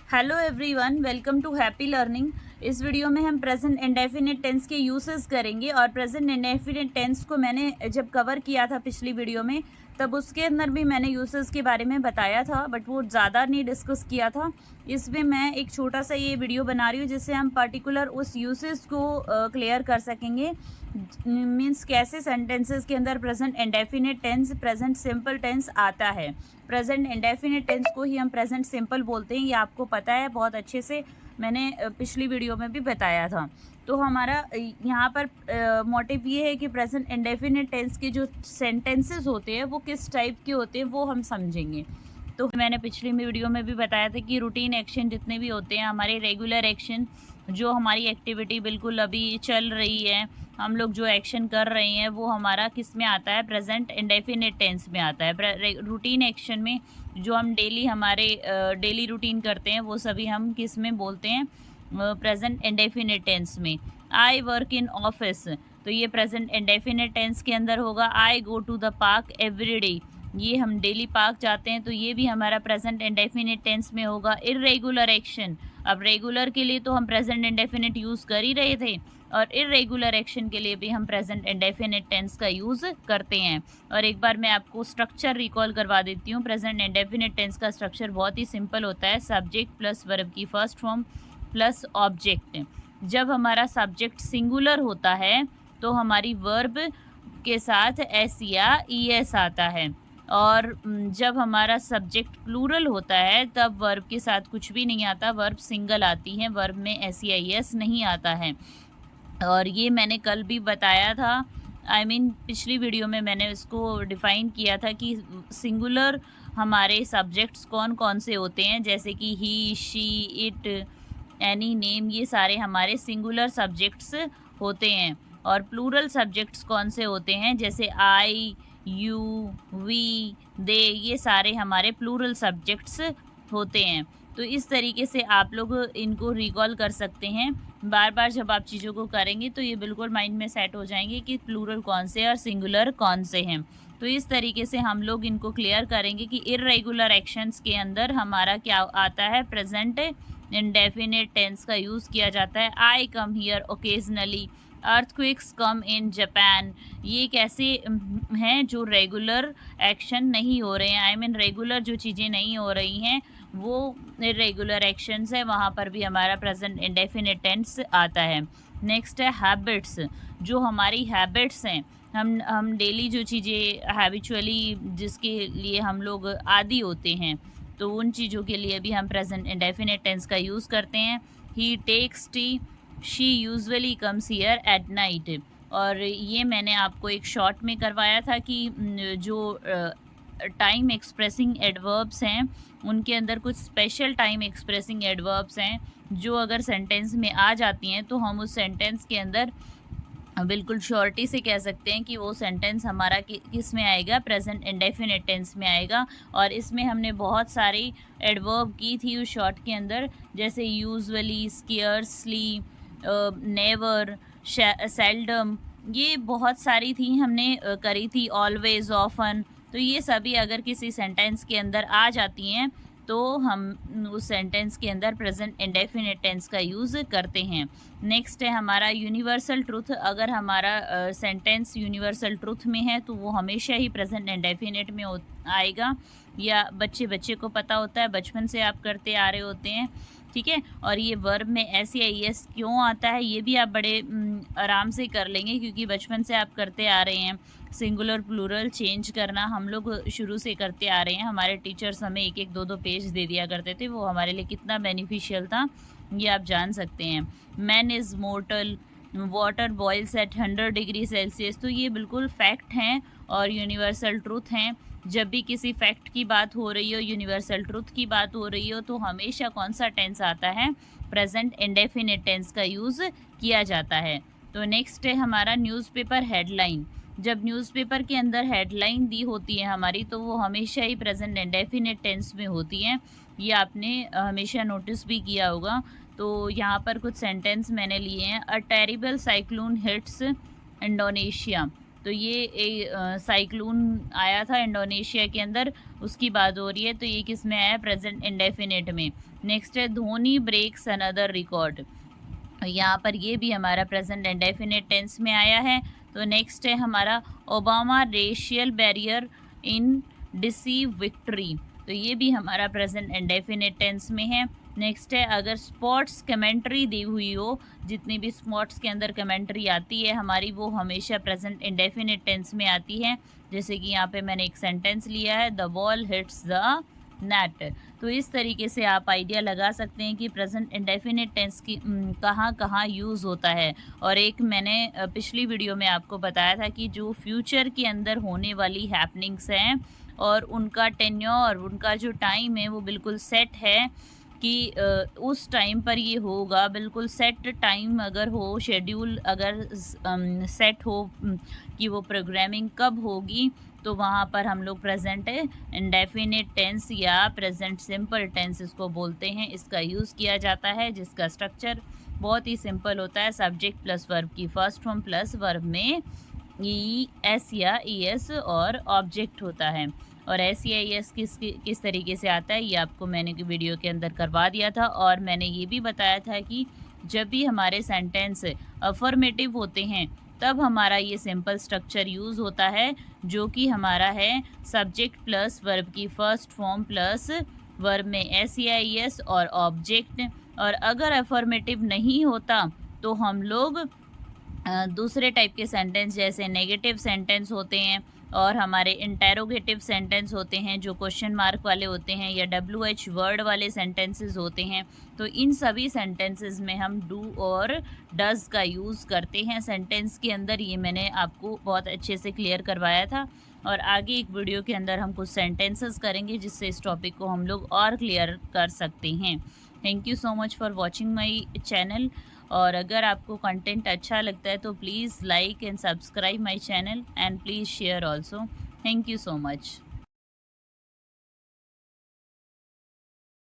Hello everyone, welcome to happy learning. इस video में हम प्रेजेंट इंडेफिनिट टेंस के यूसेस करेंगे और प्रेजेंट इंडेफिनिट टेंस को मैंने जब कवर किया था पिछली वीडियो में, तब उसके अंदर भी मैंने यूसेस के बारे में बताया था, बट वो ज़्यादा नहीं डिस्कस किया था। इसमें मैं एक छोटा सा ये वीडियो बना रही हूँ जिससे हम पर्टिकुलर उस यूसेस को क्लियर कर सकेंगे। मीन्स कैसे सेंटेंसेस के अंदर present indefinite tense, present simple tense आता है। प्रेजेंट इंडेफिनिट टेंस को ही हम प्रेजेंट सिंपल बोलते हैं, ये आपको पता है बहुत अच्छे से, मैंने पिछली वीडियो में भी बताया था। तो हमारा यहाँ पर मोटिव ये है कि प्रेजेंट इंडेफिनिट टेंस के जो सेंटेंसेस होते हैं वो किस टाइप के होते हैं वो हम समझेंगे। तो मैंने पिछली वीडियो में भी बताया था कि रूटीन एक्शन जितने भी होते हैं, हमारे रेगुलर एक्शन, जो हमारी एक्टिविटी बिल्कुल अभी चल रही है, हम लोग जो एक्शन कर रहे हैं वो हमारा किस में आता है, प्रेजेंट इंडेफिनिट टेंस में आता है। रूटीन एक्शन में जो हम हमारे डेली रूटीन करते हैं वो सभी हम किस में बोलते हैं, प्रेजेंट इंडेफिनिट टेंस में। आई वर्क इन ऑफिस, तो ये प्रेजेंट इंडेफिनिट टेंस के अंदर होगा। I go to the park every day, ये हम डेली पार्क जाते हैं, तो ये भी हमारा प्रेजेंट इंडेफिनिट टेंस में होगा। इर्रेगुलर एक्शन, अब रेगुलर के लिए तो हम प्रेजेंट इंडेफिनिट यूज़ कर ही रहे थे, और इर्रेगुलर एक्शन के लिए भी हम प्रेजेंट इंडेफिनिट टेंस का यूज़ करते हैं। और एक बार मैं आपको स्ट्रक्चर रिकॉल करवा देती हूँ। प्रेजेंट इंडेफिनिट टेंस का स्ट्रक्चर बहुत ही सिंपल होता है। सब्जेक्ट प्लस वर्ब की फर्स्ट फॉर्म प्लस ऑब्जेक्ट। जब हमारा सब्जेक्ट सिंगुलर होता है तो हमारी वर्ब के साथ एस या ई एस आता है, और जब हमारा सब्जेक्ट प्लूरल होता है तब वर्ब के साथ कुछ भी नहीं आता, वर्ब सिंगल आती है, वर्ब में एस या ई एस नहीं आता है। और ये मैंने कल भी बताया था, पिछली वीडियो में मैंने इसको डिफ़ाइन किया था कि सिंगुलर हमारे सब्जेक्ट्स कौन कौन से होते हैं, जैसे कि ही, शी, इट, एनी, नेम, ये सारे हमारे सिंगुलर सब्जेक्ट्स होते हैं। और प्लूरल सब्जेक्ट्स कौन से होते हैं, जैसे आई, यू, वी, दे, ये सारे हमारे प्लूरल सब्जेक्ट्स होते हैं। तो इस तरीके से आप लोग इनको रिकॉल कर सकते हैं। बार बार जब आप चीज़ों को करेंगे तो ये बिल्कुल माइंड में सेट हो जाएंगे कि प्लूरल कौन से और सिंगुलर कौन से हैं। तो इस तरीके से हम लोग इनको क्लियर करेंगे कि इर्रेगुलर एक्शंस के अंदर हमारा क्या आता है, प्रेजेंट इंडेफिनिट टेंस का यूज़ किया जाता है। I come here occasionally, earthquakes come in Japan, ये कैसे हैं जो रेगुलर एक्शन नहीं हो रहे हैं, रेगुलर जो चीज़ें नहीं हो रही हैं वो इर्रेगुलर एक्शंस है, वहाँ पर भी हमारा प्रेजेंट इंडेफिनिट टेंस आता है। नेक्स्ट है हैबिट्स, जो हमारी हैबिट्स हैं, हम डेली जो चीज़ें हैबिचुअली जिसके लिए हम लोग आदी होते हैं, तो उन चीज़ों के लिए भी हम प्रेजेंट इंडेफिनिट टेंस का यूज़ करते हैं। He takes tea, she usually comes here at night, और ये मैंने आपको एक शॉर्ट में करवाया था कि जो टाइम एक्सप्रेसिंग एडवर्ब्स हैं उनके अंदर कुछ स्पेशल टाइम एक्सप्रेसिंग एडवर्ब्स हैं जो अगर सेंटेंस में आ जाती हैं तो हम उस सेंटेंस के अंदर बिल्कुल श्योरिटी से कह सकते हैं कि वो सेंटेंस हमारा किस में आएगा, प्रेजेंट इंडेफिनिट टेंस में आएगा। और इसमें हमने बहुत सारी एडवर्ब की थी उस शॉर्ट के अंदर, जैसे यूजुअली, स्कियर्सली, नेवर, सेल्डम, ये बहुत सारी थी हमने करी थी, ऑलवेज, ऑफन। तो ये सभी अगर किसी सेंटेंस के अंदर आ जाती हैं तो हम उस सेंटेंस के अंदर प्रेजेंट इंडेफिनिट टेंस का यूज़ करते हैं। नेक्स्ट है हमारा यूनिवर्सल ट्रुथ, अगर हमारा सेंटेंस यूनिवर्सल ट्रुथ में है तो वो हमेशा ही प्रेजेंट इंडेफिनिट में आएगा, या बच्चे को पता होता है, बचपन से आप करते आ रहे होते हैं, ठीक है। और ये वर्ब में एस या ई एस क्यों आता है ये भी आप बड़े आराम से कर लेंगे, क्योंकि बचपन से आप करते आ रहे हैं। सिंगुलर प्लूरल चेंज करना हम लोग शुरू से करते आ रहे हैं, हमारे टीचर्स हमें एक एक दो दो पेज दे दिया करते थे, वो हमारे लिए कितना बेनिफिशियल था ये आप जान सकते हैं। Man is mortal, water boils at 100 degree Celsius, तो ये बिल्कुल फैक्ट हैं और यूनिवर्सल ट्रूथ हैं। जब भी किसी फैक्ट की बात हो रही हो, यूनिवर्सल ट्रूथ की बात हो रही हो, तो हमेशा कौन सा टेंस आता है, प्रेजेंट इंडेफिनिट टेंस का यूज़ किया जाता है। तो नेक्स्ट है हमारा न्यूज़पेपर हेडलाइन, जब न्यूज़पेपर के अंदर हेडलाइन दी होती है हमारी तो वो हमेशा ही प्रेजेंट इंडेफिनिट टेंस में होती है, ये आपने हमेशा नोटिस भी किया होगा। तो यहाँ पर कुछ सेंटेंस मैंने लिए हैं। A terrible cyclone hits Indonesia, तो ये साइक्लोन आया था इंडोनेशिया के अंदर, उसकी बात हो रही है। तो ये किस में आया? प्रेजेंट इंडेफिनिट में। नेक्स्ट है धोनी ब्रेक्स अनदर रिकॉर्ड, यहाँ पर ये भी हमारा प्रेजेंट इंडेफिनिट टेंस में आया है। तो नेक्स्ट है हमारा ओबामा रेशियल बैरियर इन डिसीव विक्ट्री, तो ये भी हमारा प्रेजेंट इंडेफिनिट टेंस में है। नेक्स्ट है अगर स्पोर्ट्स कमेंट्री दी हुई हो, जितनी भी स्पोर्ट्स के अंदर कमेंट्री आती है हमारी, वो हमेशा प्रेजेंट इंडेफिनिट टेंस में आती है। जैसे कि यहाँ पे मैंने एक सेंटेंस लिया है, the ball hits the net. तो इस तरीके से आप आइडिया लगा सकते हैं कि प्रेजेंट इंडेफिनिट टेंस की कहाँ कहाँ यूज़ होता है। और एक मैंने पिछली वीडियो में आपको बताया था कि जो फ्यूचर के अंदर होने वाली हैपनिंग्स हैं और उनका टेन्योर, उनका जो टाइम है वो बिल्कुल सेट है कि उस टाइम पर ये होगा, बिल्कुल सेट टाइम अगर हो, शेड्यूल अगर सेट हो कि वो प्रोग्रामिंग कब होगी, तो वहाँ पर हम लोग प्रेजेंट इंडेफिनिट टेंस या प्रेजेंट सिंपल टेंस इसको बोलते हैं, इसका यूज़ किया जाता है, जिसका स्ट्रक्चर बहुत ही सिंपल होता है। सब्जेक्ट प्लस वर्ब की फर्स्ट फॉर्म प्लस वर्ब में ई एस या ई एस और ऑब्जेक्ट होता है। और एस या ई एस किस तरीके से आता है ये आपको मैंने वीडियो के अंदर करवा दिया था। और मैंने ये भी बताया था कि जब भी हमारे सेंटेंस अफर्मेटिव होते हैं तब हमारा ये सिंपल स्ट्रक्चर यूज़ होता है, जो कि हमारा है सब्जेक्ट प्लस वर्ब की फर्स्ट फॉर्म प्लस वर्ब में एस या ई एस और ऑब्जेक्ट। और अगर अफर्मेटिव नहीं होता तो हम लोग दूसरे टाइप के सेंटेंस जैसे नेगेटिव सेंटेंस होते हैं और हमारे इंटेरोगेटिव सेंटेंस होते हैं जो क्वेश्चन मार्क वाले होते हैं, या WH वर्ड वाले सेंटेंसेस होते हैं। तो इन सभी सेंटेंसेस में हम डू और डज का यूज़ करते हैं सेंटेंस के अंदर। ये मैंने आपको बहुत अच्छे से क्लियर करवाया था। और आगे एक वीडियो के अंदर हम कुछ सेंटेंसेस करेंगे जिससे इस टॉपिक को हम लोग और क्लियर कर सकते हैं। Thank you so much for watching my channel. और अगर आपको कंटेंट अच्छा लगता है तो please like and subscribe my channel and please share also. Thank you so much.